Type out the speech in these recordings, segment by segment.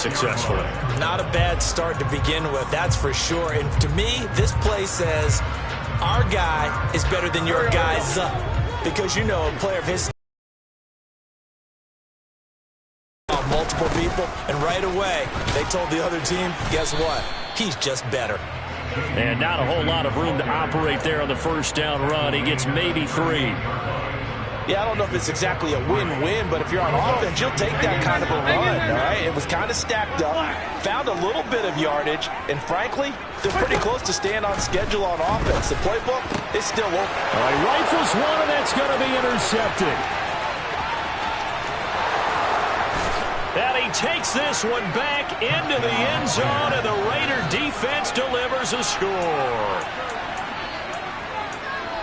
successfully. Not a bad start to begin with, that's for sure. And to me, this play says our guy is better than your guy's up. Because, you know, a player of his multiple people, and right away, they told the other team, guess what? He's just better. And not a whole lot of room to operate there on the first down run. He gets maybe 3. Yeah, I don't know if it's exactly a win-win, but if you're on offense, you'll take that kind of a run, all right? It was kind of stacked up, found a little bit of yardage, and frankly, they're pretty close to staying on schedule on offense. The playbook is still open. All right, rifles one, and that's going to be intercepted. And he takes this one back into the end zone, and the Raider defense delivers a score.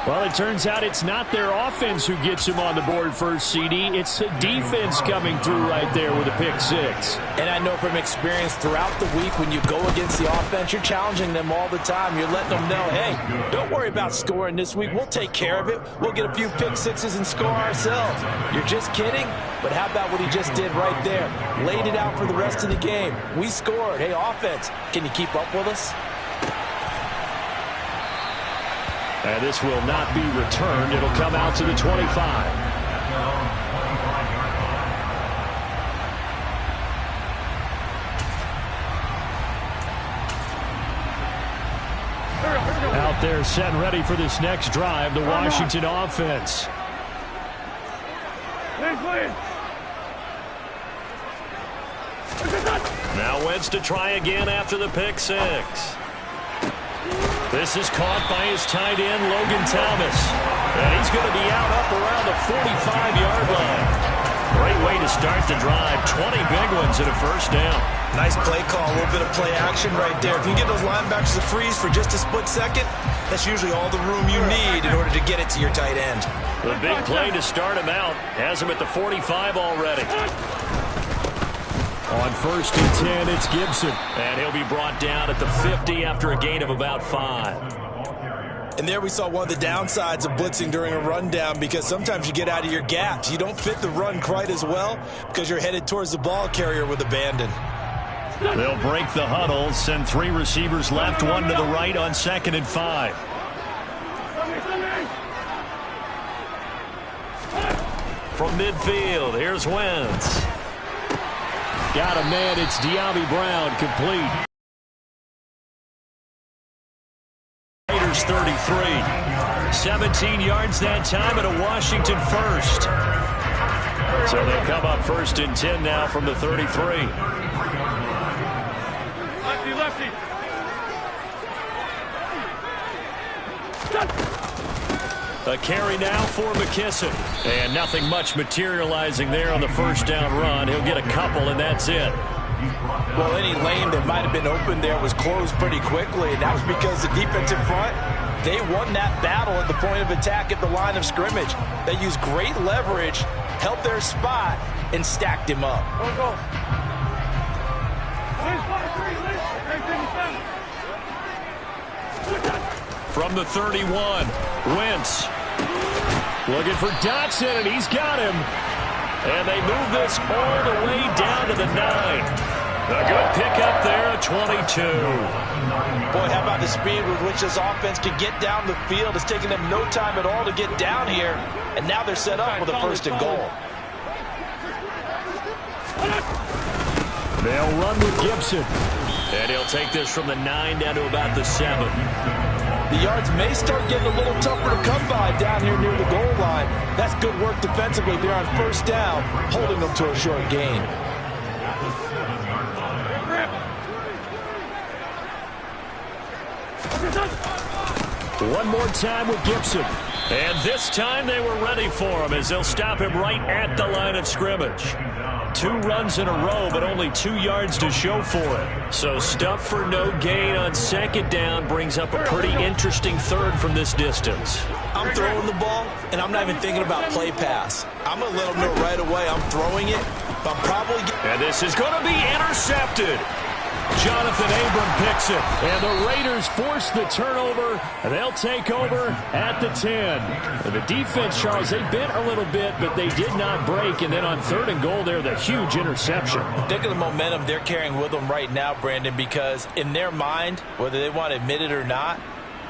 Well, it turns out it's not their offense who gets him on the board first, CD. It's the defense coming through right there with a pick 6. And I know from experience throughout the week when you go against the offense, you're challenging them all the time. You're letting them know, hey, don't worry about scoring this week. We'll take care of it. We'll get a few pick 6s and score ourselves. You're just kidding? But how about what he just did right there? Laid it out for the rest of the game. We scored. Hey, offense, can you keep up with us? And this will not be returned. It'll come out to the 25. Out there set and ready for this next drive, the Washington offense. Now Wentz to try again after the pick 6. This is caught by his tight end, Logan Thomas. And he's going to be out up around the 45-yard line. Great way to start the drive. 20 big ones and a first down. Nice play call, a little bit of play action right there. If you get those linebackers to freeze for just a split second, that's usually all the room you need in order to get it to your tight end. The big play to start him out has him at the 45 already. On 1st and 10, it's Gibson. And he'll be brought down at the 50 after a gain of about 5. And there we saw one of the downsides of blitzing during a rundown, because sometimes you get out of your gaps. You don't fit the run quite as well because you're headed towards the ball carrier with abandon. They'll break the huddle, send 3 receivers left, 1 to the right on 2nd and 5. From midfield, here's Wentz. Got a man, it's De'Ami Brown, complete. Raiders 33. 17 yards that time and a Washington first. So they'll come up 1st and 10 now from the 33. Lefty. A carry now for McKissic. And nothing much materializing there on the first down run. He'll get a couple, and that's it. Well, any lane that might have been open there was closed pretty quickly. And that was because the defensive front, they won that battle at the point of attack at the line of scrimmage. They used great leverage, held their spot, and stacked him up. From the 31, Wentz looking for Dotson, and he's got him. And they move this all the way down to the 9. A good pickup there at 22. Boy, how about the speed with which this offense can get down the field? It's taking them no time at all to get down here, and now they're set up with a 1st and goal. They'll run with Gibson. And he'll take this from the 9 down to about the 7. The yards may start getting a little tougher to come by down here near the goal line. That's good work defensively there on 1st down, holding them to a short gain. One more time with Gibson. And this time they were ready for him as they'll stop him right at the line of scrimmage. 2 runs in a row, but only 2 yards to show for it. So stuff for no gain on 2nd down brings up a pretty interesting 3rd from this distance. I'm throwing the ball, and I'm not even thinking about play pass. I'm going to let them know right away I'm throwing it, but I'm probably... And this is going to be intercepted. Jonathan Abram picks it, and the Raiders force the turnover, and they'll take over at the 10. And the defense, Charles, they bent a little bit, but they did not break, and then on 3rd and goal there, the huge interception. Think of the momentum they're carrying with them right now, Brandon, because in their mind, whether they want to admit it or not,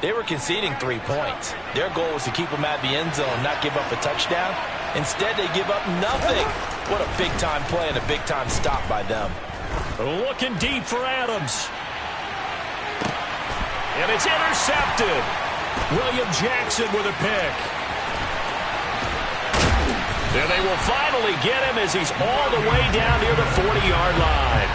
they were conceding 3 points. Their goal was to keep them at the end zone, not give up a touchdown. Instead, they give up nothing. What a big-time play and a big-time stop by them. Looking deep for Adams. And it's intercepted. William Jackson with a pick. And they will finally get him as he's all the way down near the 40-yard line.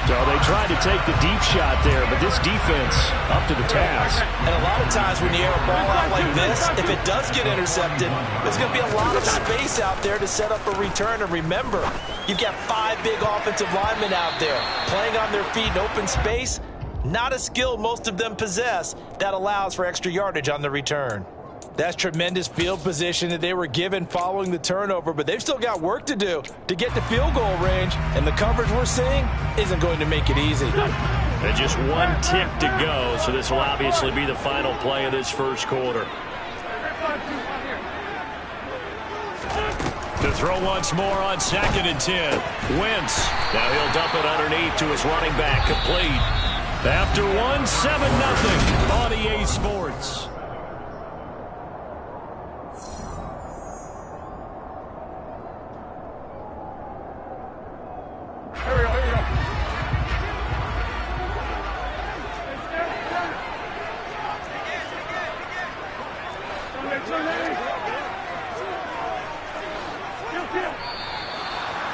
So they tried to take the deep shot there, but this defense up to the task. And a lot of times when you air a ball out like this, if it does get intercepted, there's going to be a lot of space out there to set up a return. And remember, you've got 5 big offensive linemen out there playing on their feet in open space. Not a skill most of them possess that allows for extra yardage on the return. That's tremendous field position that they were given following the turnover, but they've still got work to do to get to field goal range, and the coverage we're seeing isn't going to make it easy. And just 1 tick to go, so this will obviously be the final play of this first quarter. To throw once more on 2nd and 10. Wentz. Now he'll dump it underneath to his running back, complete. After 1, 7-0 on EA Sports.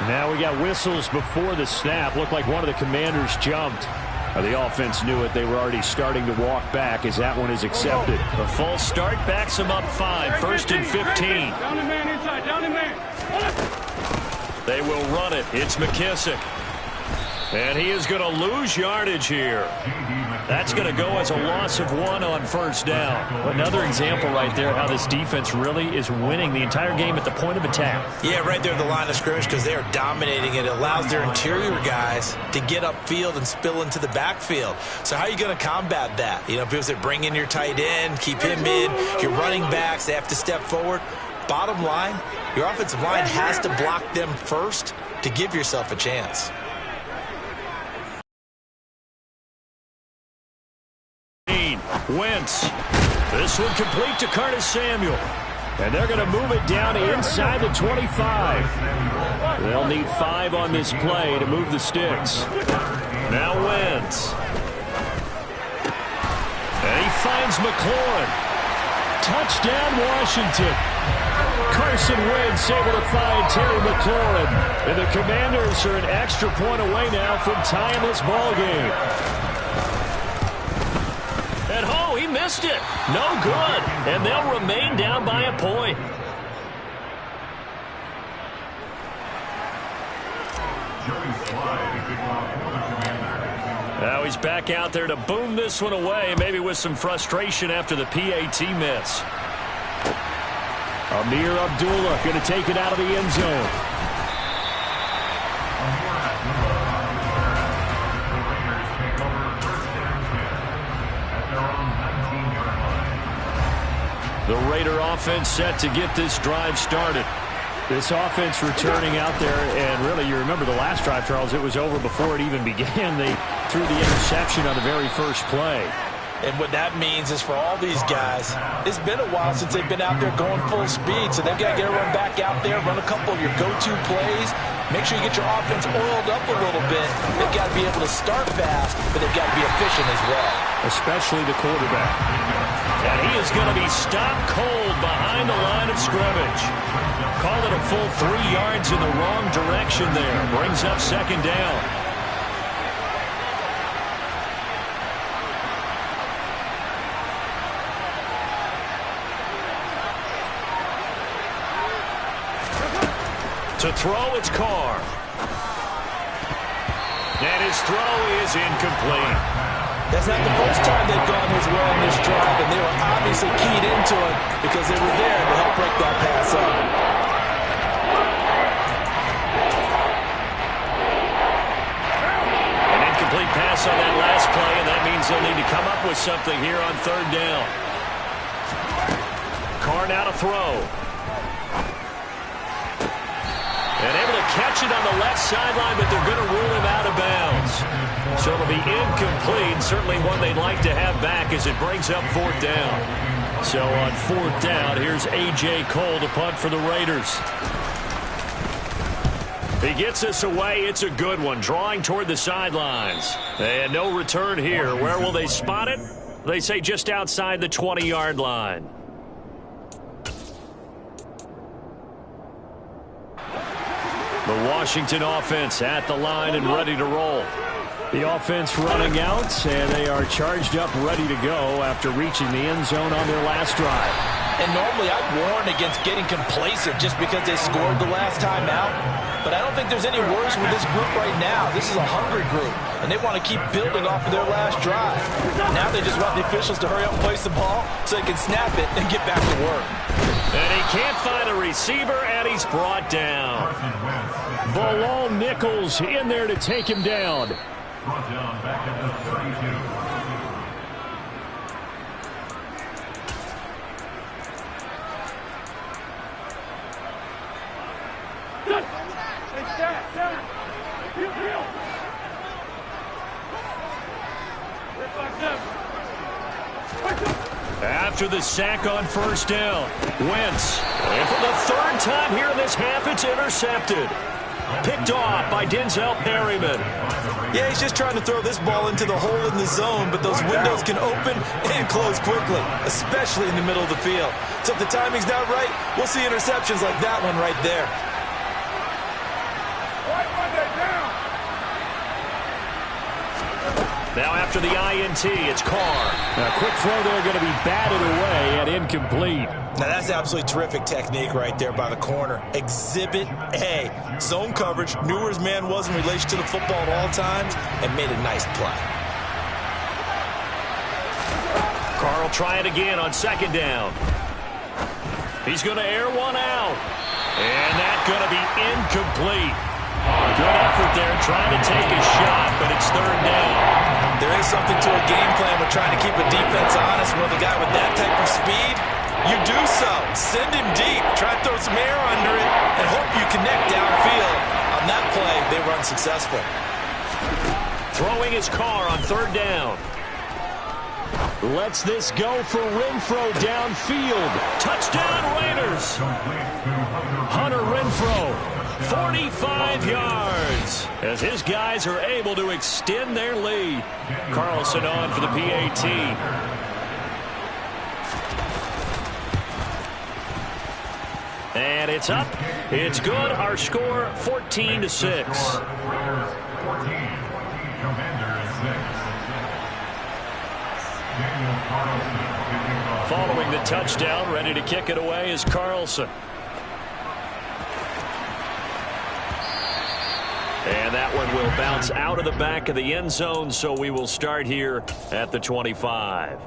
Now we got whistles before the snap. Looked like one of the Commanders jumped. The offense knew it. They were already starting to walk back as that one is accepted. The false start backs them up 5. 1st and 15. Down the man inside. Down the man. They will run it. It's McKissick. And he is going to lose yardage here. That's going to go as a loss of 1 on 1st down. Another example right there how this defense really is winning the entire game at the point of attack. Yeah, right there at the line of scrimmage because they are dominating it. It allows their interior guys to get upfield and spill into the backfield. So how are you going to combat that? You know, people say bring in your tight end, keep him in. Your running backs, they have to step forward. Bottom line, your offensive line has to block them first to give yourself a chance. Wentz. This one complete to Curtis Samuel. And they're going to move it down inside the 25. They'll need 5 on this play to move the sticks. Now Wentz. And he finds McLaurin. Touchdown, Washington. Carson Wentz able to find Terry McLaurin. And the Commanders are an extra point away now from tying this ball game. And oh, he missed it. No good. And they'll remain down by a point. Now he's back out there to boom this one away, maybe with some frustration after the PAT miss. Amir Abdullah going to take it out of the end zone. The Raider offense set to get this drive started. This offense returning out there, and really, you remember the last drive, Charles, it was over before it even began. They threw the interception on the very first play. And what that means is for all these guys, it's been a while since they've been out there going full speed, so they've got to get everyone back out there, run a couple of your go-to plays, make sure you get your offense oiled up a little bit. They've got to be able to start fast, but they've got to be efficient as well. Especially the quarterback. And he is going to be stopped cold behind the line of scrimmage. Call it a full 3 yards in the wrong direction there. Brings up 2nd down. To throw, it's Carr. And his throw is incomplete. That's not the first time they've gone his way on this drive, and they were obviously keyed into it because they were there to help break that pass up. An incomplete pass on that last play, and that means they'll need to come up with something here on third down. Carr now to throw. And able to catch it on the left sideline, but they're going to rule him out of bounds. So it'll be incomplete. Certainly one they'd like to have back as it brings up fourth down. So on fourth down, here's A.J. Cole to punt for the Raiders. He gets this away. It's a good one, drawing toward the sidelines. And no return here. Where will they spot it? They say just outside the 20-yard line. The Washington offense at the line and ready to roll. The offense running out, and they are charged up, ready to go after reaching the end zone on their last drive. And normally I'd warn against getting complacent just because they scored the last time out. But I don't think there's any worries with this group right now. This is a hungry group, and they want to keep building off of their last drive. Now they just want the officials to hurry up and place the ball so they can snap it and get back to work. And he can't find a receiver, and he's brought down. Bilal Nichols in there to take him down. Brought down back at the 32. After the sack on first down, Wentz. And for the third time here in this half, it's intercepted. Picked off by Denzel Perryman. Yeah, he's just trying to throw this ball into the hole in the zone, but those windows can open and close quickly, especially in the middle of the field. So if the timing's not right, we'll see interceptions like that one right there. Now after the INT, it's Carr. A quick throw there going to be batted away and incomplete. Now that's absolutely terrific technique right there by the corner. Exhibit A. Zone coverage, knew where his man was in relation to the football at all times, and made a nice play. Carr will try it again on second down. He's going to air one out. And that's going to be incomplete. Good effort there trying to take a shot, but it's third down. There is something to a game plan with trying to keep a defense honest. With a guy with that type of speed, you do so. Send him deep. Try to throw some air under it and hope you connect downfield. On that play, they were unsuccessful. Throwing his Carr on third down. Lets this go for Renfrow downfield. Touchdown Raiders. Hunter Renfrow. 45 yards as his guys are able to extend their lead. Carlson on for the PAT. And it's up. It's good. Our score 14-6. Following the touchdown, ready to kick it away is Carlson. And that one will bounce out of the back of the end zone, so we will start here at the 25.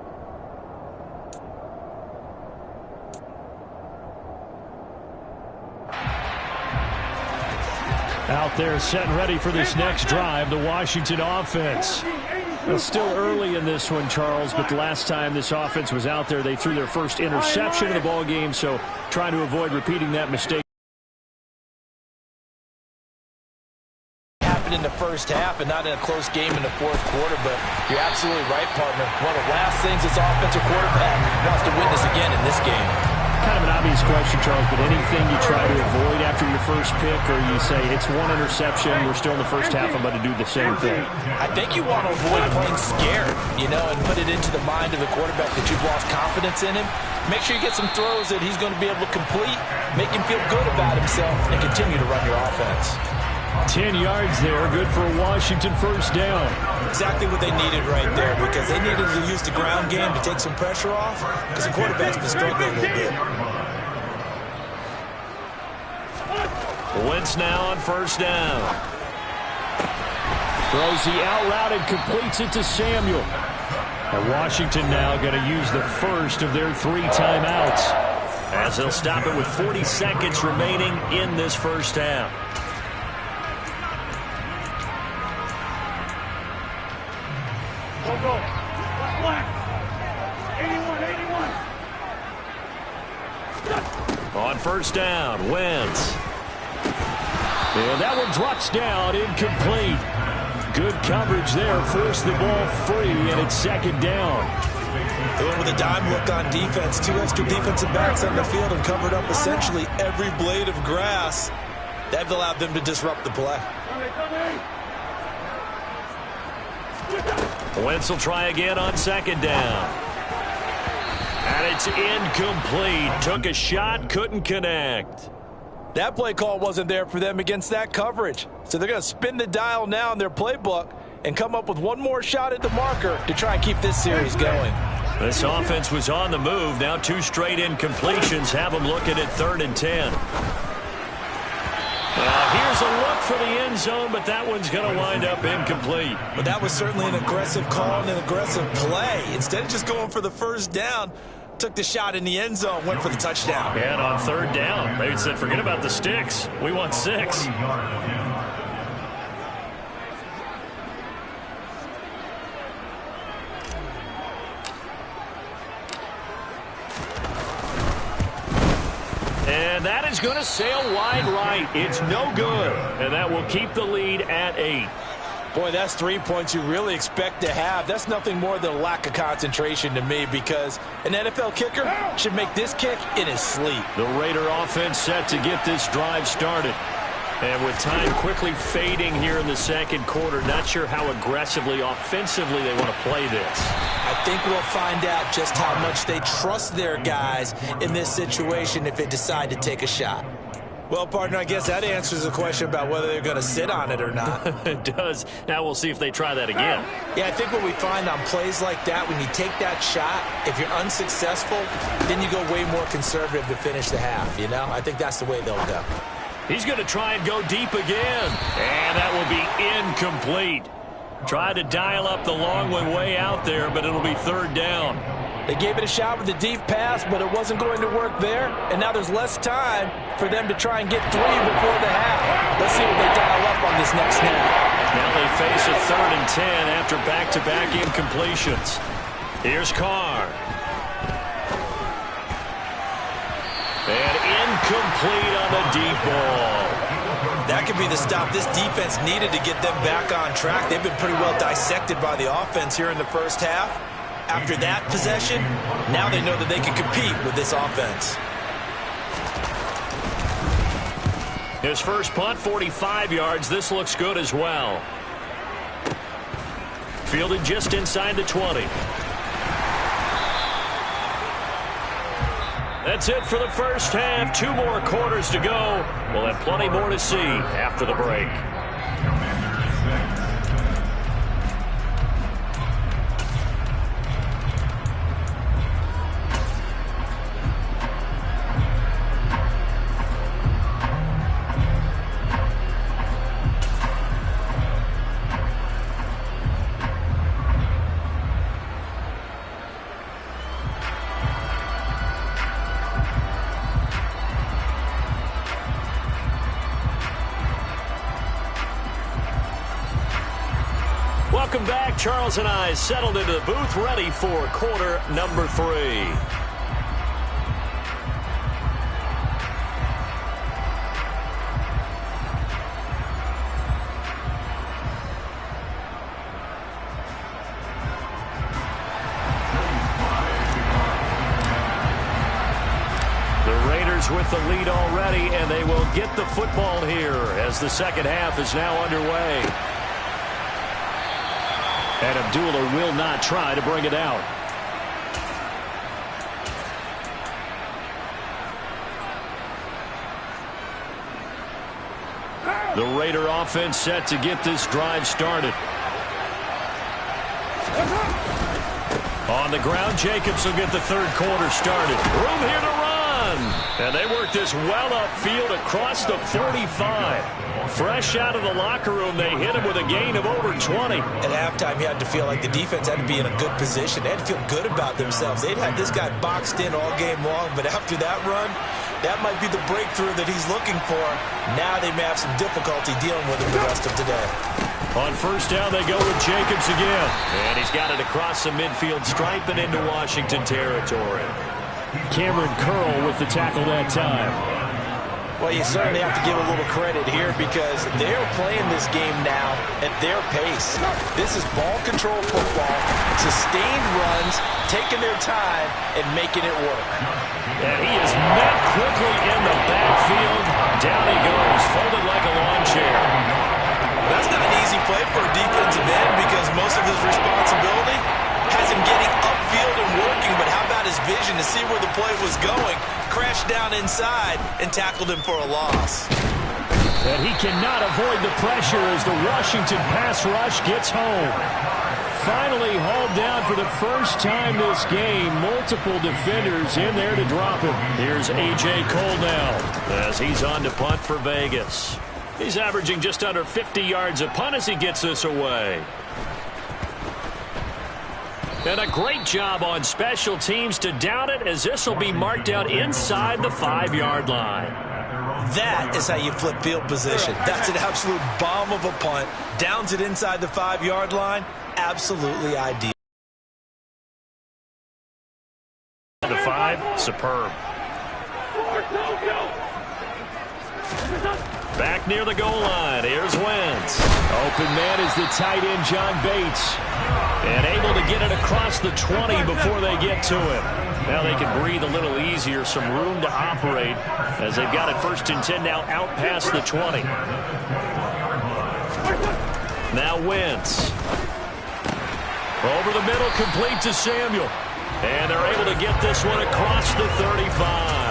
Out there set and ready for this next drive, the Washington offense. Well, still early in this one, Charles, but the last time this offense was out there, they threw their first interception of the ball game, so trying to avoid repeating that mistake. In the first half and not in a close game in the fourth quarter, but you're absolutely right, partner. One of the last things this offensive quarterback wants to witness again in this game. Kind of an obvious question, Charles, but anything you try to avoid after your first pick, or you say it's one interception, we're still in the first half, I'm going to do the same thing? I think you want to avoid playing scared, and put it into the mind of the quarterback that you've lost confidence in him. Make sure you get some throws that he's going to be able to complete, make him feel good about himself, and continue to run your offense. 10 yards there, good for a Washington first down. Exactly what they needed right there, because they needed to use the ground game to take some pressure off, because the quarterback's been struggling a little bit. Wentz now on first down. Throws the out route and completes it to Samuel. And Washington now going to use the first of their 3 timeouts, as they'll stop it with 40 seconds remaining in this first half. go. Black. 81. On first down, Wentz. And that one drops down, incomplete. Good coverage there, forced the ball free, and it's second down. And with a dime look on defense, 2 extra defensive backs on the field and covered up essentially every blade of grass. That allowed them to disrupt the play. Wentz will try again on second down. And it's incomplete. Took a shot, couldn't connect. That play call wasn't there for them against that coverage. So they're going to spin the dial now in their playbook and come up with one more shot at the marker to try and keep this series going. This offense was on the move. Now 2 straight incompletions have them looking at 3rd and 10. Here's a look for the end zone, but that one's going to wind up incomplete. But that was certainly an aggressive call and an aggressive play. Instead of just going for the first down, took the shot in the end zone, went for the touchdown. And on 3rd down, they said, forget about the sticks. We want 6. And that is going to sail wide right. It's no good. And that will keep the lead at 8. Boy, that's 3 points you really expect to have. That's nothing more than a lack of concentration to me, because an NFL kicker should make this kick in his sleep. The Raider offense set to get this drive started. And with time quickly fading here in the second quarter, not sure how aggressively, offensively they want to play this. I think we'll find out just how much they trust their guys in this situation if they decide to take a shot. Well, partner, I guess that answers the question about whether they're going to sit on it or not. It does. Now we'll see if they try that again. Yeah, I think what we find on plays like that, when you take that shot, if you're unsuccessful, then you go way more conservative to finish the half, you know? I think that's the way they'll go. He's going to try and go deep again. And that will be incomplete. Tried to dial up the long one way out there, but it'll be 3rd down. They gave it a shot with a deep pass, but it wasn't going to work there. And now there's less time for them to try and get 3 before the half. Let's see what they dial up on this next snap. Now they face a 3rd and 10 after back-to-back incompletions. Here's Carr. And incomplete on the deep ball. That could be the stop this defense needed to get them back on track. They've been pretty well dissected by the offense here in the first half. After that possession, now they know that they can compete with this offense. His first punt, 45 yards. This looks good as well. Fielded just inside the 20. That's it for the first half. 2 more quarters to go. We'll have plenty more to see after the break. Welcome back. Charles and I settled into the booth, ready for quarter number 3. The Raiders with the lead already, and they will get the football here as the second half is now underway. And Abdullah will not try to bring it out. The Raider offense set to get this drive started. On the ground, Jacobs will get the 3rd quarter started. Room here to run. And they work this well upfield across the 45. Fresh out of the locker room, they hit him with a gain of over 20. At halftime, you had to feel like the defense had to be in a good position. They had to feel good about themselves. They'd had this guy boxed in all game long, but after that run, that might be the breakthrough that he's looking for. Now they may have some difficulty dealing with him the rest of today. On first down, they go with Jacobs again. And he's got it across the midfield stripe and into Washington territory. Cameron Curl with the tackle that time. Well, you certainly have to give a little credit here because they're playing this game now at their pace. This is ball control football, sustained runs, taking their time, and making it work. And he is met quickly in the backfield. Down he goes, folded like a lawn chair. That's not an easy play for a defensive end because most of his responsibility has him getting upfield and working, but how about his vision to see where the play was going, crashed down inside, and tackled him for a loss. And he cannot avoid the pressure as the Washington pass rush gets home. Finally hauled down for the first time this game. Multiple defenders in there to drop him. Here's A.J. Cole now as he's on to punt for Vegas. He's averaging just under 50 yards a punt as he gets this away. And a great job on special teams to down it as this will be marked out inside the 5-yard line. That is how you flip field position. That's an absolute bomb of a punt. Downs it inside the 5-yard line. Absolutely ideal. The 5, superb. Back near the goal line. Here's Wentz. Open man is the tight end, John Bates. And able to get it across the 20 before they get to him. Now they can breathe a little easier, some room to operate as they've got it 1st and 10 now out past the 20. Now Wentz. Over the middle, complete to Samuel. And they're able to get this one across the 35.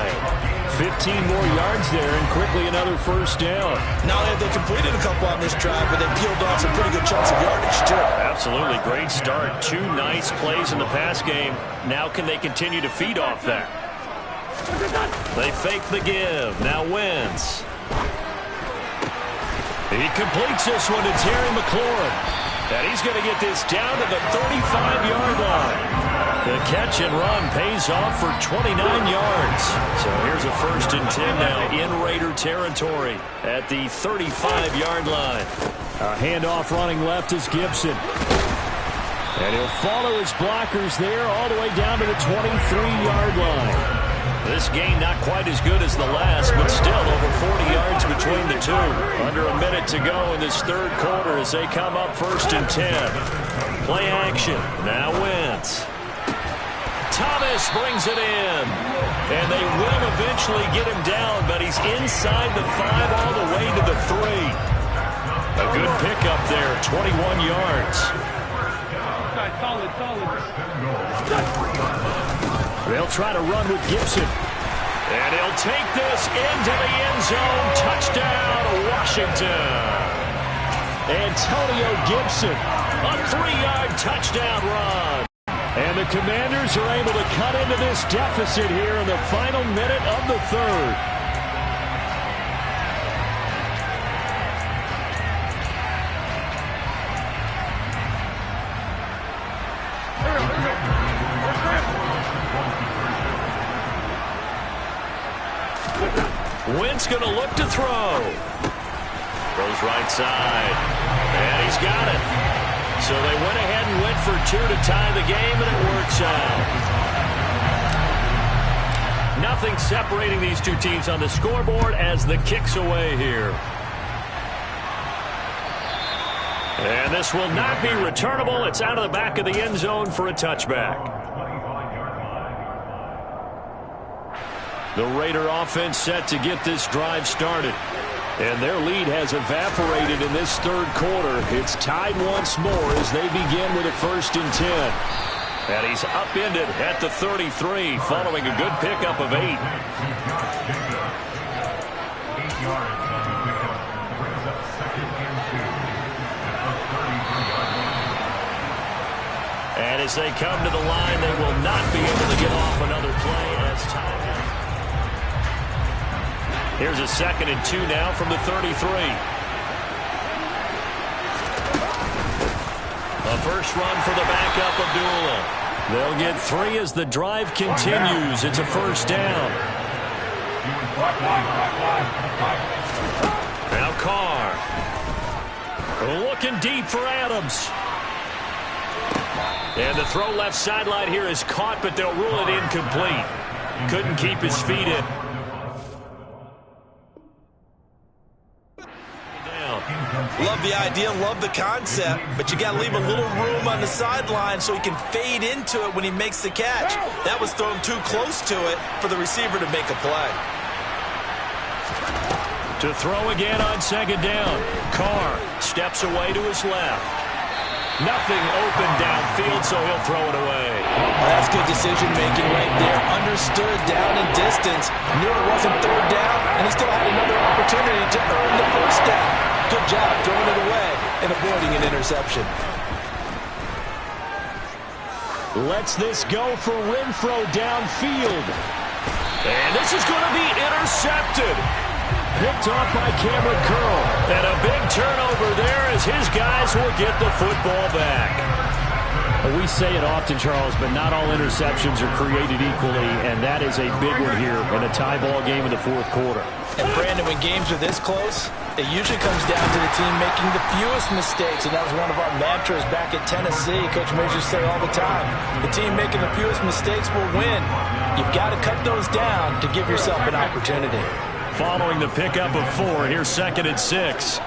15 more yards there and quickly another first down. Not only have they completed a couple on this drive, but they peeled off some pretty good chunks of yardage, too. Absolutely. Great start. 2 nice plays in the pass game. Now can they continue to feed off that? They fake the give. Now Wentz. He completes this one to Terry McLaurin. And he's going to get this down to the 35-yard line. The catch and run pays off for 29 yards. So here's a 1st and 10 now in Raider territory at the 35-yard line. A handoff running left is Gibson. And he'll follow his blockers there all the way down to the 23-yard line. This gain not quite as good as the last, but still over 40 yards between the two. Under a minute to go in this 3rd quarter as they come up 1st and 10. Play action. Now Wentz. Thomas brings it in. And they will eventually get him down, but he's inside the 5 all the way to the 3. A good pickup there, 21 yards. They'll try to run with Gibson. And he'll take this into the end zone. Touchdown, Washington. Antonio Gibson, a 3-yard touchdown run. And the Commanders are able to cut into this deficit here in the final minute of the 3rd. Wentz going to look to throw. Goes right side. And he's got it. So they went ahead and went for 2 to tie the game, and it works out. Nothing separating these two teams on the scoreboard as the kick's away here. And this will not be returnable. It's out of the back of the end zone for a touchback. The Raider offense set to get this drive started. And their lead has evaporated in this 3rd quarter. It's tied once more as they begin with a 1st and 10. And he's upended at the 33 following a good pickup of 8. 8 yards on the pickup. Brings up 2nd and 2 at the 33-yard line. And as they come to the line, they will not be able to get off another play as time. Here's a 2nd and 2 now from the 33. A first run for the backup, Abdullah. They'll get 3 as the drive continues. It's a first down. Now Carr. Looking deep for Adams. And the throw left sideline here is caught, but they'll rule it incomplete. Couldn't keep his feet in. Love the idea, love the concept, but you got to leave a little room on the sideline so he can fade into it when he makes the catch. That was thrown too close to it for the receiver to make a play. To throw again on second down. Carr steps away to his left. Nothing open downfield, so he'll throw it away. That's good decision-making right there. Understood down and distance. Knew it wasn't third down, and he still had another opportunity to earn the first down. Good job throwing it away and avoiding an interception. Lets this go for Renfrow downfield. And this is going to be intercepted. Picked off by Cameron Curl. And a big turnover there as his guys will get the football back. We say it often, Charles, but not all interceptions are created equally, and that is a big one here in a tie ball game in the fourth quarter. And Brandon, when games are this close, it usually comes down to the team making the fewest mistakes, and that was one of our mantras back at Tennessee. Coach Major used to say all the time, the team making the fewest mistakes will win. You've got to cut those down to give yourself an opportunity. Following the pickup of 4, here's 2nd and 6.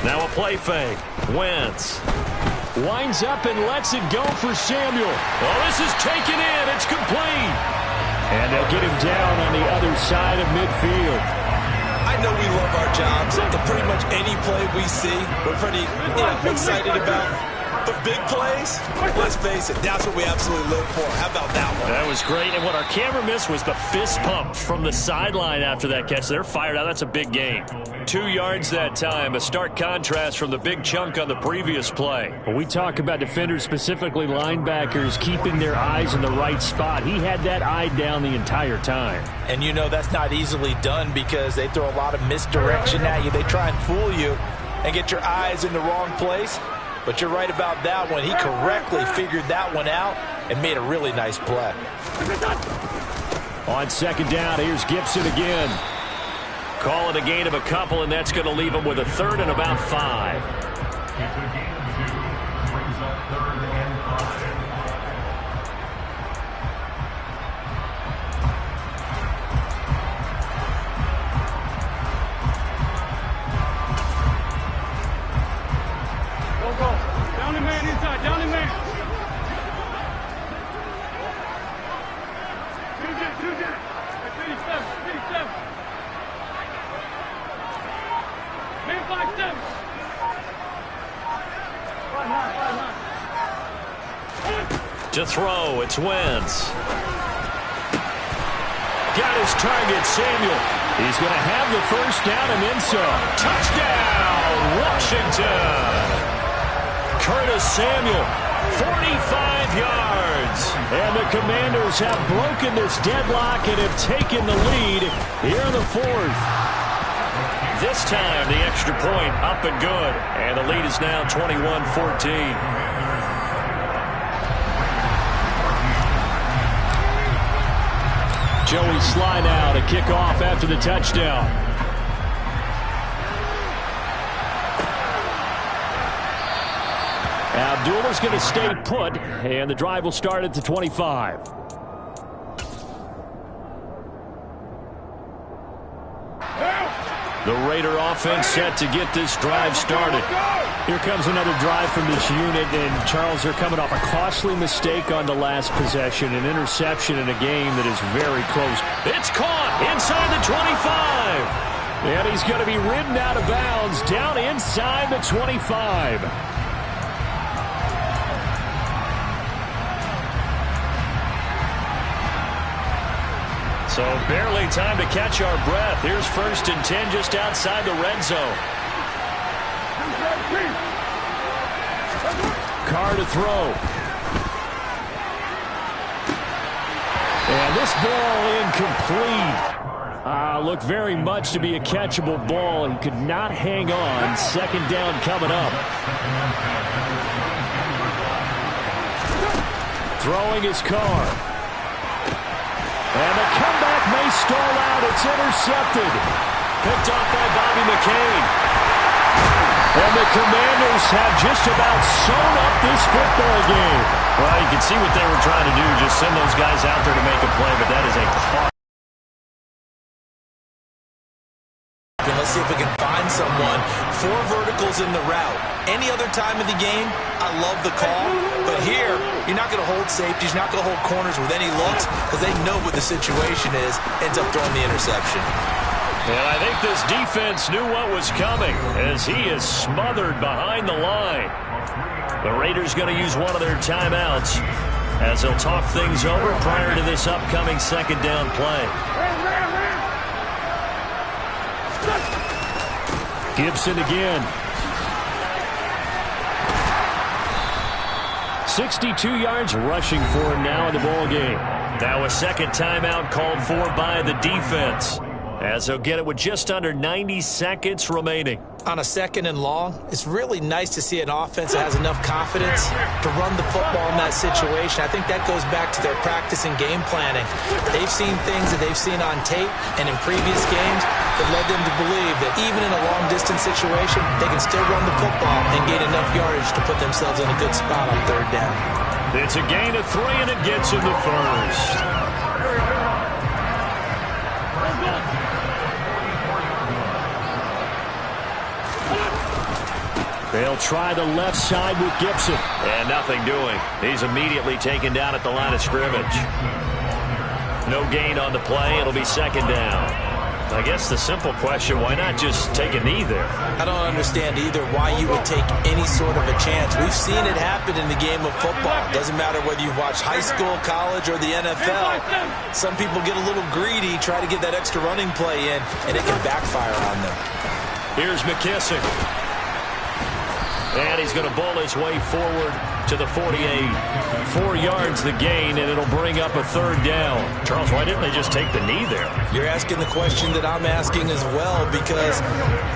Now a play fake. Wentz winds up and lets it go for Samuel. Oh, this is taken in. It's complete. And they'll get him down on the other side of midfield. I know we love our jobs, and pretty much any play we see, we're pretty excited about. But big plays, let's face it, that's what we absolutely live for. How about that one? That was great, and what our camera missed was the fist pump from the sideline after that catch. They're fired out. That's a big gain. 2 yards that time, a stark contrast from the big chunk on the previous play. When we talk about defenders, specifically linebackers, keeping their eyes in the right spot, he had that eye down the entire time. And you know that's not easily done because they throw a lot of misdirection at you. They try and fool you and get your eyes in the wrong place. But you're right about that one. He correctly figured that one out and made a really nice play. On second down, here's Gibson again. Call it a gain of a couple, and that's going to leave him with a 3rd and about 5. It's a gain of 2. Brings up 3rd and 5. Down the man inside, down the man. Do that. 57. Man 5-7. 5-9. To throw, it's Wentz. Got his target, Samuel. He's going to have the first down and then some. Touchdown, Washington. Curtis Samuel, 45 yards. And the Commanders have broken this deadlock and have taken the lead here in the 4th. This time, the extra point up and good. And the lead is now 21-14. Joey Sly now to kick off after the touchdown. Abdullah's going to stay put, and the drive will start at the 25. The Raider offense set to get this drive started. Here comes another drive from this unit, and Charles, they're coming off a costly mistake on the last possession, an interception in a game that is very close. It's caught inside the 25. And he's going to be ridden out of bounds down inside the 25. So barely time to catch our breath. Here's 1st and 10 just outside the red zone. Carr to throw. And this ball incomplete. Looked very much to be a catchable ball and could not hang on. 2nd down coming up. Throwing his car. And the comeback may stall out. It's intercepted. Picked off by Bobby McCain. And the Commanders have just about sewn up this football game. Well, you can see what they were trying to do. Just send those guys out there to make a play, but that is a caught. Let's see if we can find someone. 4 verticals in the route. Any other time of the game, I love the call. But here, you're not going to hold safeties. You're not going to hold corners with any looks because they know what the situation is. Ends up throwing the interception. And I think this defense knew what was coming as he is smothered behind the line. The Raiders going to use one of their timeouts as they'll talk things over prior to this upcoming second down play. Gibson again. 62 yards rushing for him now in the ball game. Now a second timeout called for by the defense, as they'll get it with just under 90 seconds remaining. On a second and long, it's really nice to see an offense that has enough confidence to run the football in that situation. I think that goes back to their practice and game planning. They've seen things that they've seen on tape and in previous games that led them to believe that even in a long-distance situation, they can still run the football and gain enough yardage to put themselves in a good spot on third down. It's a gain of 3, and it gets him the first. They'll try the left side with Gibson. And nothing doing. He's immediately taken down at the line of scrimmage. No gain on the play. It'll be second down. I guess the simple question, why not just take a knee there? I don't understand either why you would take any sort of a chance. We've seen it happen in the game of football. Doesn't matter whether you watch high school, college, or the NFL. Some people get a little greedy, try to get that extra running play in, and it can backfire on them. Here's McKissick. And he's going to bowl his way forward to the 48. 4 yards the gain, and it'll bring up a third down. Charles, why didn't they just take the knee there? You're asking the question that I'm asking as well, because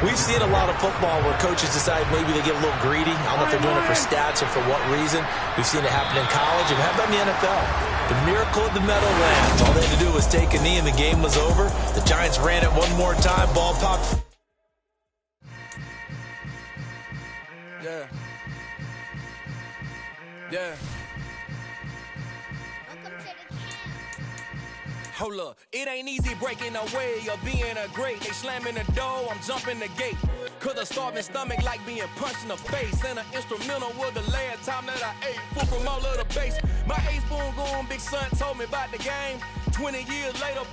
we've seen a lot of football where coaches decide maybe they get a little greedy. I don't know if they're doing it for stats or for what reason. We've seen it happen in college, and how about in the NFL? The miracle of the Meadowlands. All they had to do was take a knee, and the game was over. The Giants ran it one more time. Ball popped. Yeah. Yeah. Hold up, it ain't easy breaking away or being a great. They slamming the door, I'm jumping the gate. Cause a starving stomach like being punched in the face. And an instrumental was the last time that I ate food from all of the base. My ace-spoon going big son told me about the game. 20 years later,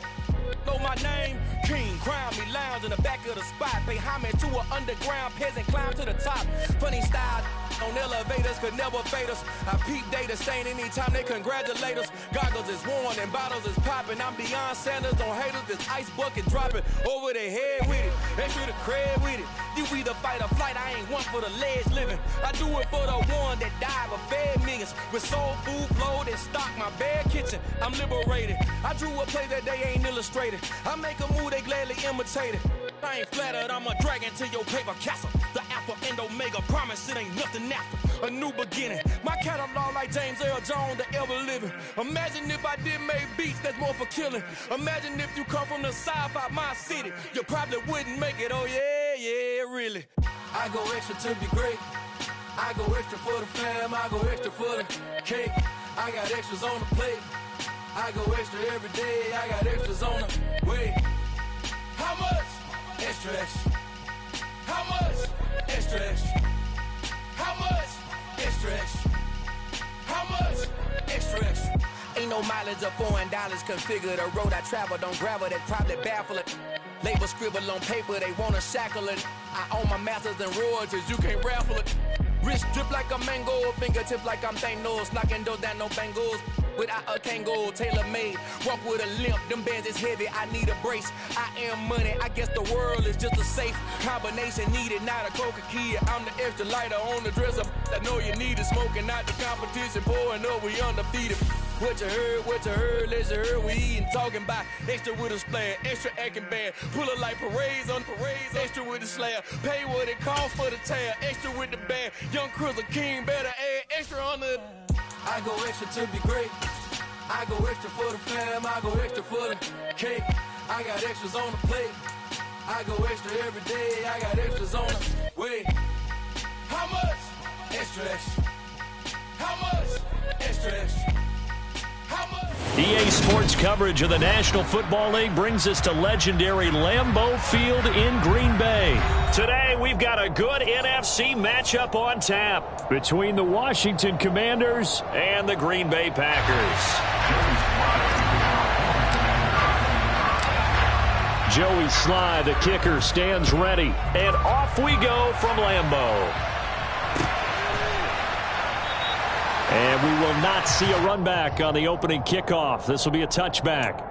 know my name. King, crown me, lounge in the back of the spot. Pay homage to an underground peasant, climb to the top. Funny style on elevators could never fade us. I peep data stain anytime they congratulate us. Goggles is worn and bottles is popping. I'm Deion Sanders on haters, this ice bucket dropping over their head with it. They should have cred with it. You either fight or flight, I ain't one for the ledge living. I do it for the one that died but fed millions. With soul food flowed and stocked my bare kitchen. I'm liberated. I drew a play that they ain't illustrated. I make a move, they gladly imitate it. I ain't flattered, I'm a dragon to your paper castle. The Alpha and Omega promise it ain't nothing after. A new beginning. My catalog like James Earl Jones, the ever living. Imagine if I did make beats that's more for killing. Imagine if you come from the south out my city. You probably wouldn't make it, oh yeah, yeah, really. I go extra to be great. I go extra for the fam, I go extra for the cake. I got extras on the plate. I go extra every day, I got extras on the way. How much? Extra, extra. How much? Extra, extra. How much? Extra, extra. How much? Extra, extra. Ain't no mileage of $4 configure the road I travel. Don't gravel, that probably baffle it. Label scribble on paper, they wanna shackle it. I own my masters and royalties, you can't raffle it. Wrist drip like a mango, fingertips like I'm Thanos, knocking those down no bangles. Without a Kango, tailor-made, walk with a limp, them bands is heavy, I need a brace. I am money, I guess the world is just a safe combination needed, not a coca key. I'm the extra lighter on the dresser, I know you need it, smoking out the competition, pouring up, we undefeated. What you heard, let's heard, we eating, talking about extra with a splash, extra acting bad, pull it like parades on parades, extra with the slab, pay what it costs for the tab, extra with the bag, young Chris a king, better add extra on the... I go extra to be great. I go extra for the fam, I go extra for the cake. I got extras on the plate. I go extra every day, I got extras on the way. How much? Extra, extra. How much? Extra, extra. How much? EA Sports coverage of the National Football League brings us to legendary Lambeau Field in Green Bay. Today, we've got a good NFC matchup on tap between the Washington Commanders and the Green Bay Packers. Joey Sly, the kicker, stands ready. And off we go from Lambeau. And we will not see a run back on the opening kickoff. This will be a touchback.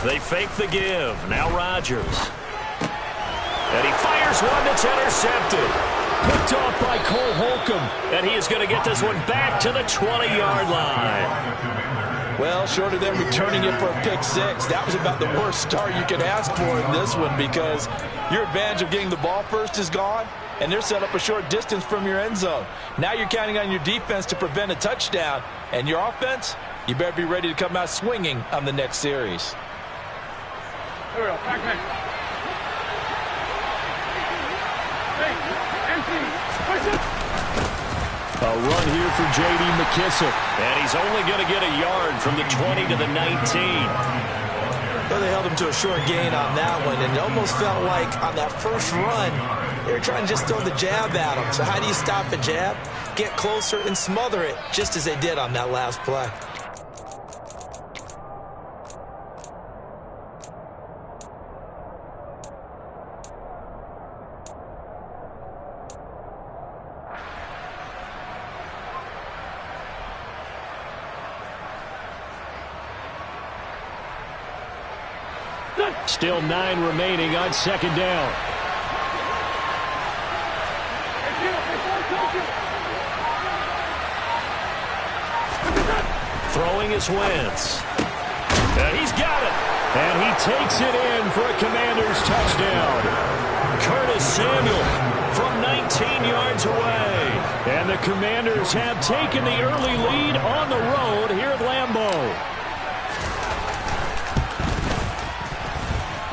They fake the give. Now Rodgers. And he fires one that's intercepted. Picked off by Cole Holcomb. And he is going to get this one back to the 20-yard line. Well, short of them returning it for a pick six, that was about the worst start you could ask for in this one because your advantage of getting the ball first is gone, and they're set up a short distance from your end zone. Now you're counting on your defense to prevent a touchdown, and your offense, you better be ready to come out swinging on the next series. A run here for J.D. McKissic. And he's only going to get a yard from the 20 to the 19. Well, they held him to a short gain on that one, and it almost felt like on that first run, they were trying to just throw the jab at him. So how do you stop a jab? Get closer and smother it, just as they did on that last play. Still 9 remaining on second down. Throwing is Wentz. And he's got it. And he takes it in for a Commanders touchdown. Curtis Samuel from 19 yards away. And the Commanders have taken the early lead on the road here at Lambeau.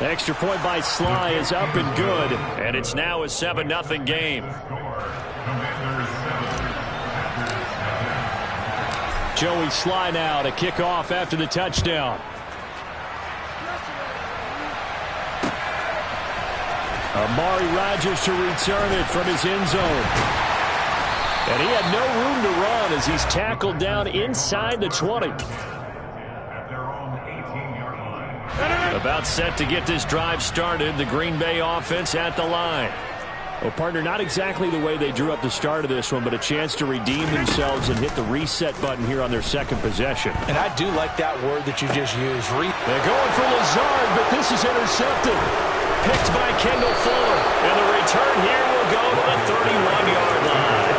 Extra point by Sly is up and good. And it's now a 7-0 game. Joey Sly now to kick off after the touchdown. Amari Rodgers to return it from his end zone. And he had no room to run as he's tackled down inside the 20. About set to get this drive started. The Green Bay offense at the line. Well, partner, not exactly the way they drew up the start of this one, but a chance to redeem themselves and hit the reset button here on their second possession. And I do like that word that you just used. They're going for Lazard, but this is intercepted. Picked by Kendall Fuller. And the return here will go to the 31-yard line.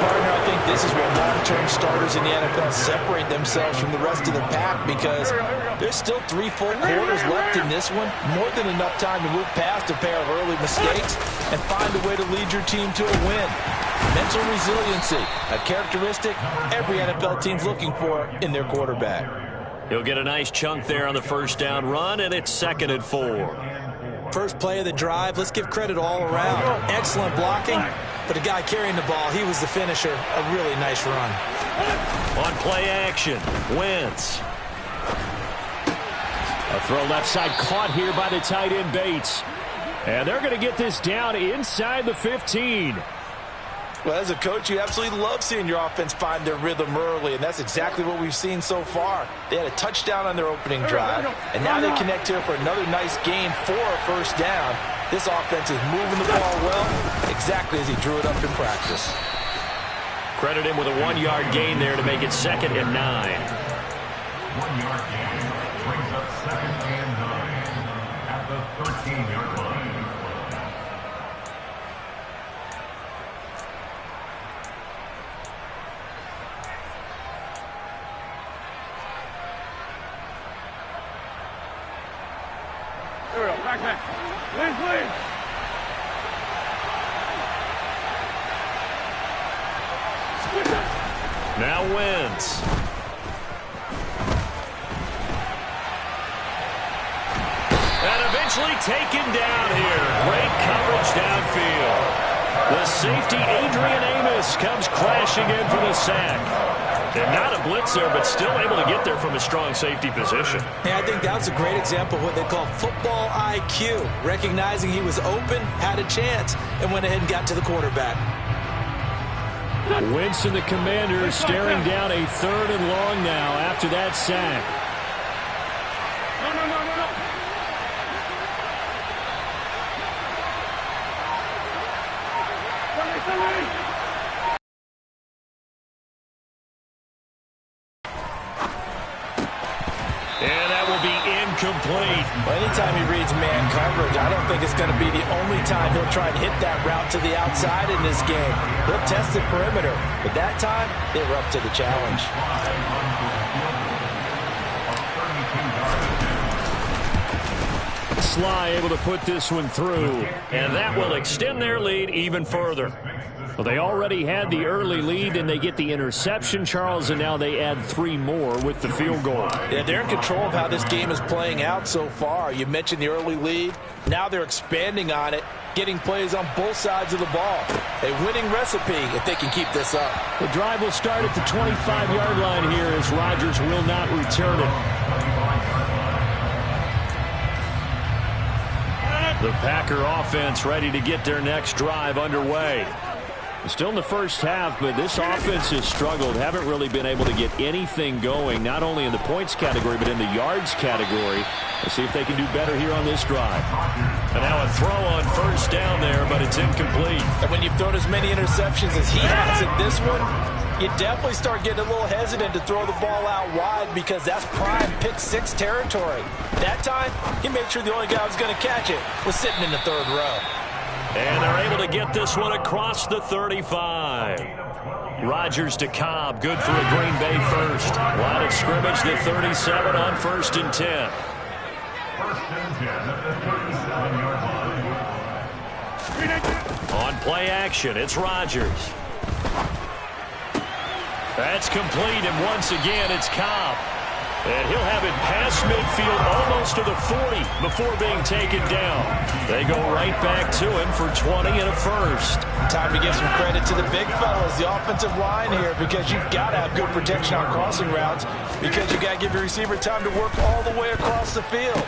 Partner, I think this is where long-term starters in the NFL separate themselves from the rest of the pack because there's still 3 full quarters left in this one. More than enough time to move past a pair of early mistakes and find a way to lead your team to a win. Mental resiliency, a characteristic every NFL team's looking for in their quarterback. He'll get a nice chunk there on the first down run, and it's 2nd and 4. First play of the drive, let's give credit all around. Excellent blocking, but the guy carrying the ball, he was the finisher. A really nice run. On play action, Wentz. A throw left side caught here by the tight end Bates. And they're going to get this down inside the 15. Well, as a coach, you absolutely love seeing your offense find their rhythm early, and that's exactly what we've seen so far. They had a touchdown on their opening drive, and now they connect here for another nice game for a first down. This offense is moving the ball well, exactly as he drew it up in practice. Credit him with a 1-yard gain there to make it 2nd and 9. 1-yard gain brings up Now Wentz. And eventually taken down here. Great coverage downfield. The safety, Adrian Amos, comes crashing in for the sack. And not a blitzer, but still able to get there from a strong safety position. Yeah, I think that was a great example of what they call football IQ. Recognizing he was open, had a chance, and went ahead and got to the quarterback. Wentz and the Commanders staring down a 3rd and long now after that sack. And that will be incomplete. Well, anytime he reads man coverage, I don't think it's going to be the only time he'll try and hit that route to the outside in this game. He'll test the perimeter, but that time, they were up to the challenge. Sly able to put this one through. And that will extend their lead even further. Well, they already had the early lead, and they get the interception, Charles, and now they add 3 more with the field goal. Yeah, they're in control of how this game is playing out so far. You mentioned the early lead. Now they're expanding on it, getting plays on both sides of the ball. A winning recipe if they can keep this up. The drive will start at the 25-yard line here as Rodgers will not return it. The Packer offense ready to get their next drive underway. Still in the first half, but this offense has struggled. Haven't really been able to get anything going, not only in the points category, but in the yards category. Let's see if they can do better here on this drive. And now a throw on first down there, but it's incomplete. And when you've thrown as many interceptions as he has in this one, you definitely start getting a little hesitant to throw the ball out wide because that's prime pick 6 territory. That time, he made sure the only guy who was going to catch it was sitting in the 3rd row. And they're able to get this one across the 35. Rodgers to Cobb, good for a Green Bay first. Line of scrimmage, the 37 on 1st and 10. 1st and 10 at the 37-yard line. On play action, it's Rodgers. That's complete, and once again, it's Cobb. And he'll have it past midfield, almost to the 40 before being taken down. They go right back to him for 20 and a first. Time to give some credit to the big fellas, the offensive line here, because you've got to have good protection on crossing routes because you got to give your receiver time to work all the way across the field.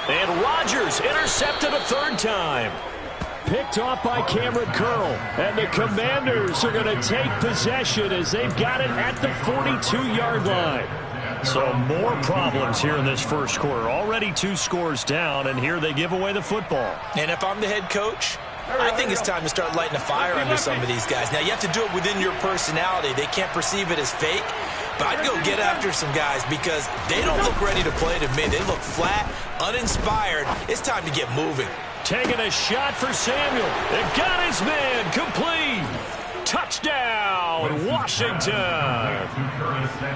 And Rodgers intercepted a 3rd time. Picked off by Cameron Curl. And the Commanders are going to take possession as they've got it at the 42-yard line. So more problems here in this first quarter. Already 2 scores down, and here they give away the football. And if I'm the head coach, I think it's time to start lighting a fire under some of these guys. Now, you have to do it within your personality. They can't perceive it as fake. But I'd go get after some guys because they don't look ready to play to me. They look flat, uninspired. It's time to get moving. Taking a shot for Samuel. It got his man complete. Touchdown, Washington.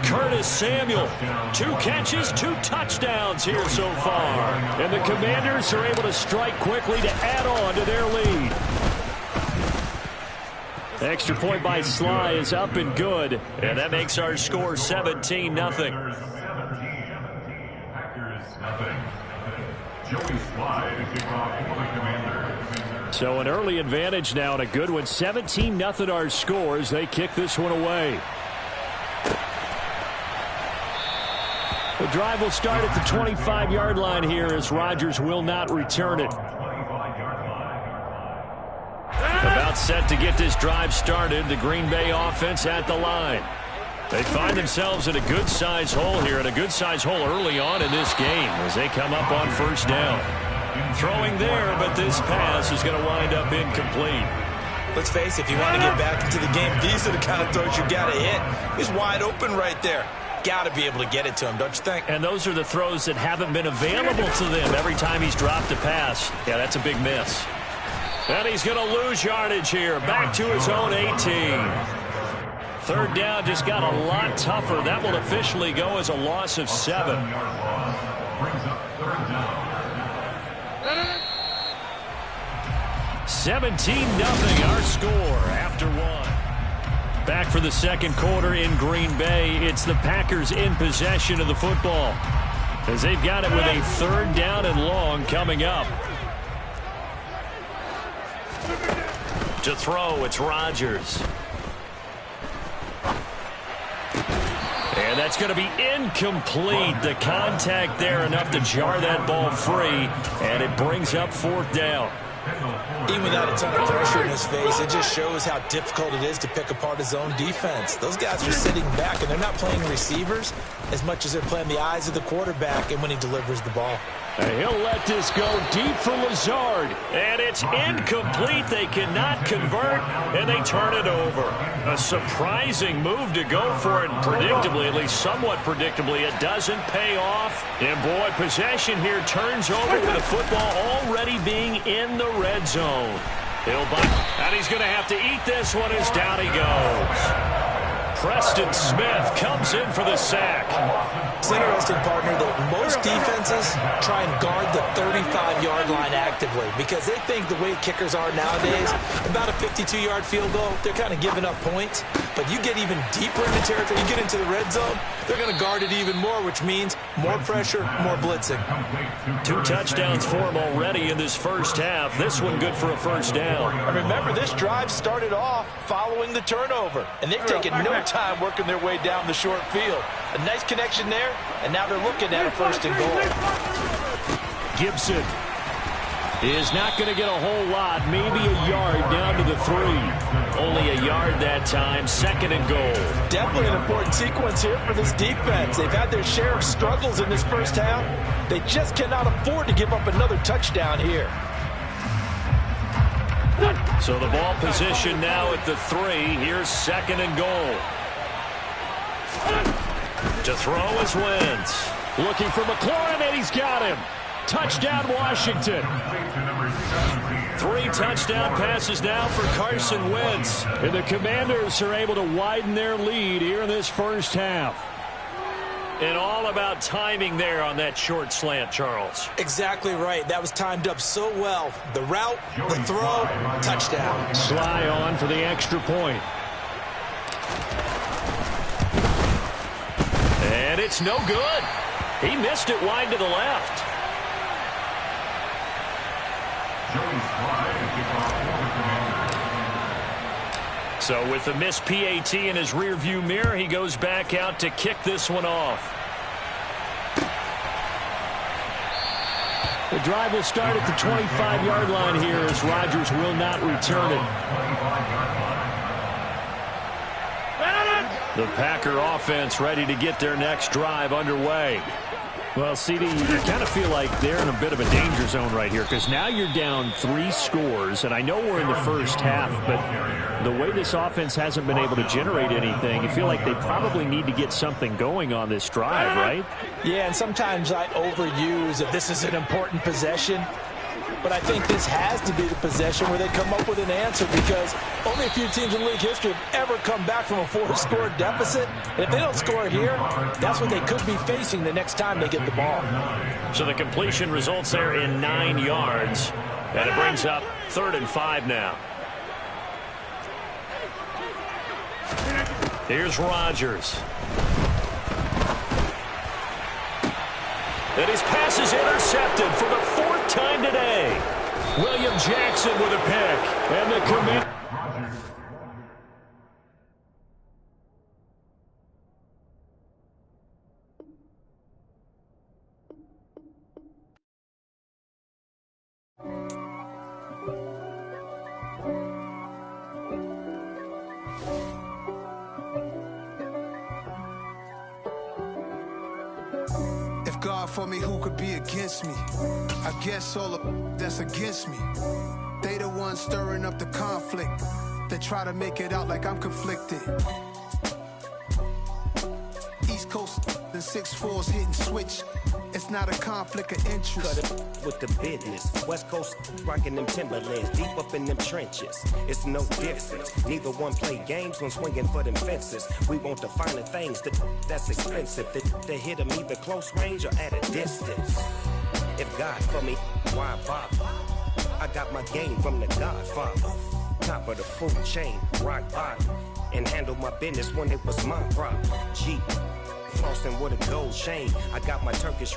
Curtis Samuel, 2 catches, 2 touchdowns here so far. And the Commanders are able to strike quickly to add on to their lead. Extra point by Sly is up and good. And that makes our score 17-0. Packers nothing. Joey Sly to kick off for the Commanders. So an early advantage now and a good one. 17-0 our score as they kick this one away. The drive will start at the 25-yard line here as Rodgers will not return it. About set to get this drive started. The Green Bay offense at the line. They find themselves in a good-sized hole here, and a good-sized hole early on in this game as they come up on first down. Throwing there, but this pass is going to wind up incomplete. Let's face it, if you want to get back into the game, these are the kind of throws you got to hit. He's wide open right there. Got to be able to get it to him, don't you think? And those are the throws that haven't been available to them every time he's dropped a pass. Yeah, that's a big miss. And he's going to lose yardage here, back to his own 18. 3rd down just got a lot tougher. That will officially go as a loss of 7. Brings up 3rd down. 17-0 our score after 1. Back for the second quarter in Green Bay. It's the Packers in possession of the football, as they've got it with a 3rd down and long coming up. To throw, it's Rodgers. And that's going to be incomplete. The contact there enough to jar that ball free, and it brings up 4th down. Even without a ton of pressure in his face, it just shows how difficult it is to pick apart his own defense. Those guys are sitting back, and they're not playing receivers as much as they're playing the eyes of the quarterback and when he delivers the ball. And he'll let this go deep for Lazard. And it's incomplete. They cannot convert, and they turn it over. A surprising move to go for it. Predictably, at least somewhat predictably, it doesn't pay off. And, boy, possession here turns over with the football already being in the red zone. He'll bunt, and he's going to have to eat this one as down he goes. Preston Smith comes in for the sack. It's interesting, partner, that most defenses try and guard the 35-yard line actively because they think the way kickers are nowadays, about a 52-yard field goal, they're kind of giving up points. But you get even deeper into territory, you get into the red zone, they're going to guard it even more, which means more pressure, more blitzing. 2 touchdowns for him already in this first half. This one good for a 1st down. And remember, this drive started off following the turnover, and they've taken no time working their way down the short field. A nice connection there, and now they're looking at a 1st and goal. Gibson is not going to get a whole lot, maybe a yard down to the 3. Only a yard that time, 2nd and goal. Definitely an important sequence here for this defense. They've had their share of struggles in this first half. They just cannot afford to give up another touchdown here. So the ball position now at the 3. Here's 2nd and goal. To throw is Wentz. Looking for McLaurin, and he's got him. Touchdown, Washington. 3 touchdown passes now for Carson Wentz. And the Commanders are able to widen their lead here in this first half. And all about timing there on that short slant, Charles. Exactly right. That was timed up so well. The route, the throw, touchdown. Sly on for the extra point. And it's no good. He missed it wide to the left. So with the missed PAT in his rearview mirror, he goes back out to kick this one off. The drive will start at the 25-yard line here as Rodgers will not return it. The Packer offense ready to get their next drive underway. Well, CD, you kind of feel like they're in a bit of a danger zone right here because now you're down 3 scores, and I know we're in the first half, but the way this offense hasn't been able to generate anything, you feel like they probably need to get something going on this drive, right? Yeah, and sometimes I overuse if this is an important possession. But I think this has to be the possession where they come up with an answer because only a few teams in league history have ever come back from a 4-score deficit. And if they don't score here, that's what they could be facing the next time they get the ball. So the completion results there in 9 yards. And it brings up 3rd and 5 now. Here's Rodgers. And his pass is intercepted for the 4th time today. William Jackson with a pick. And the command. God for me, who could be against me? I guess all of that's against me. They the ones stirring up the conflict. They try to make it out like I'm conflicted. East Coast and 6'4's hitting switch. It's not a conflict of interest. Cut it with the business. West Coast rocking them Timberlands, deep up in them trenches. It's no difference. Neither one play games when swinging for them fences. We want the finer things that's expensive. They hit them either close range or at a distance. If God for me, why bother? I got my game from the Godfather. top of the food chain, rock bottom, and handle my business when it was my problem. Jeep, flossing with a gold chain. I got my Turkish